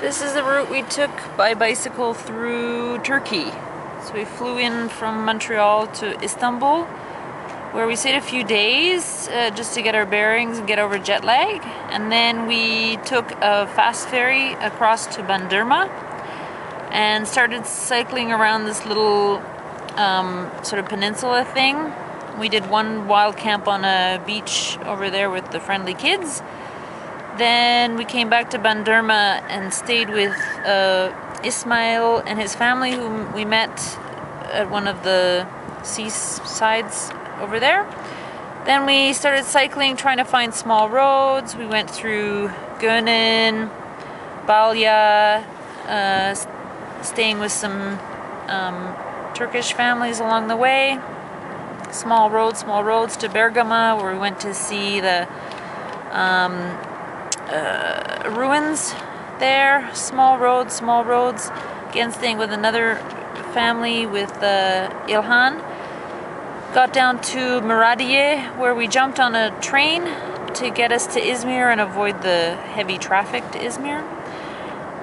This is the route we took by bicycle through Turkey. So we flew in from Montreal to Istanbul, where we stayed a few days just to get our bearings and get over jet lag. And then we took a fast ferry across to Bandırma and started cycling around this little sort of peninsula thing. We did one wild camp on a beach over there with the friendly kids. Then we came back to Bandırma and stayed with Ismail and his family, whom we met at one of the seasides over there. Then we started cycling, trying to find small roads. We went through Gönen, Balya, staying with some Turkish families along the way. Small roads to Bergama, where we went to see the ruins there. Small roads. Again, staying with another family with Ilhan. Got down to Muradiye, where we jumped on a train to get us to Izmir and avoid the heavy traffic to Izmir.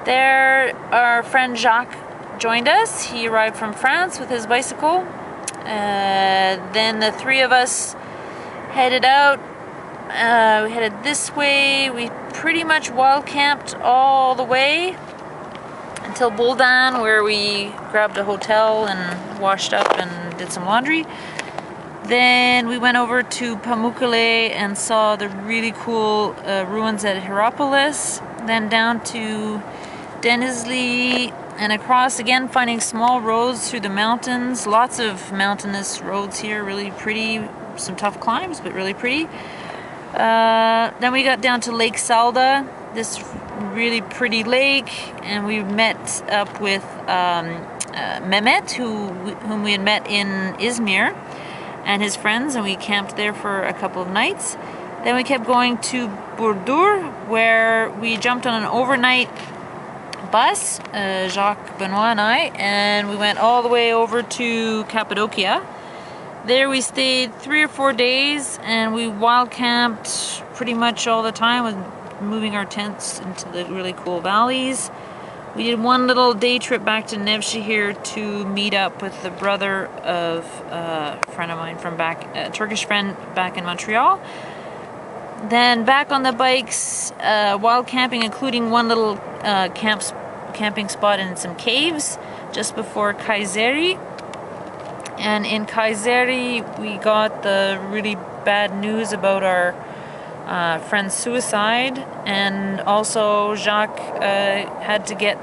There, our friend Jacques joined us. He arrived from France with his bicycle. Then the three of us headed out. We headed this way. We pretty much wild camped all the way until Buldan, where we grabbed a hotel and washed up and did some laundry. Then we went over to Pamukkale and saw the really cool ruins at Hierapolis. Then down to Denizli and across, again finding small roads through the mountains. Lots of mountainous roads here, really pretty. Some tough climbs, but really pretty. Then we got down to Lake Salda, this really pretty lake, and we met up with Mehmet, whom we had met in Izmir, and his friends, and we camped there for a couple of nights. Then we kept going to Burdur, where we jumped on an overnight bus, Jacques, Benoit and I, and we went all the way over to Cappadocia. There we stayed 3 or 4 days, and we wild camped pretty much all the time, with moving our tents into the really cool valleys. We did one little day trip back to Nevşehir to meet up with the brother of a friend of mine from back, a Turkish friend back in Montreal. Then back on the bikes, wild camping, including one little camping spot in some caves just before Kayseri. And in Kayseri, we got the really bad news about our friend's suicide, and also Jacques had to get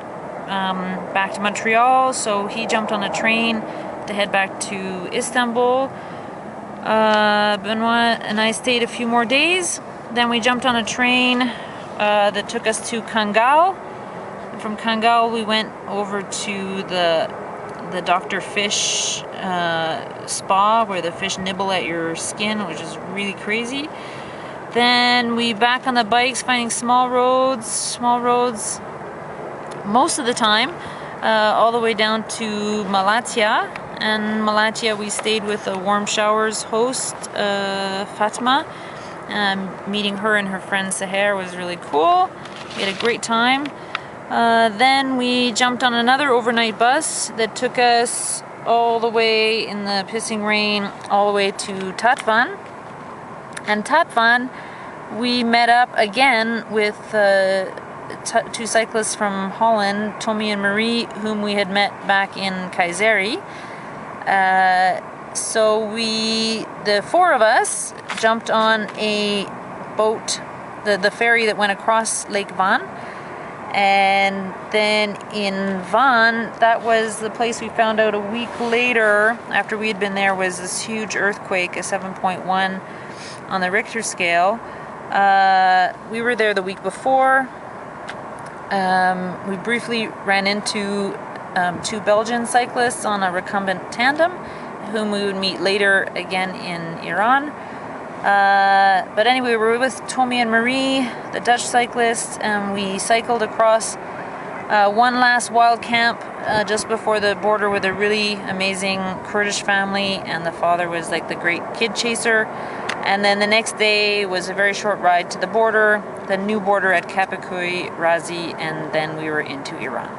back to Montreal, so he jumped on a train to head back to Istanbul. Benoit and I stayed a few more days. Then we jumped on a train that took us to Kangal. And from Kangal, we went over to the Dr. Fish spa, where the fish nibble at your skin, which is really crazy. Then we back on the bikes, finding small roads most of the time, all the way down to Malatya. And Malatya, we stayed with a Warm Showers host, Fatma. Meeting her and her friend Seher was really cool. We had a great time. Then we jumped on another overnight bus that took us all the way in the pissing rain, all the way to Tatvan. And Tatvan, we met up again with two cyclists from Holland, Tommy and Marie, whom we had met back in Kayseri. So the four of us jumped on a boat, the ferry that went across Lake Van. And then in Van, that was the place we found out a week later, after we had been there, was this huge earthquake, a 7.1 on the Richter scale. We were there the week before. We briefly ran into two Belgian cyclists on a recumbent tandem, whom we would meet later again in Iran. But anyway, we were with Tommy and Marie, the Dutch cyclists, and we cycled across one last wild camp just before the border with a really amazing Kurdish family, and the father was like the great kid chaser. And then the next day was a very short ride to the border, the new border at Kapikoy, Razi, and then we were into Iran.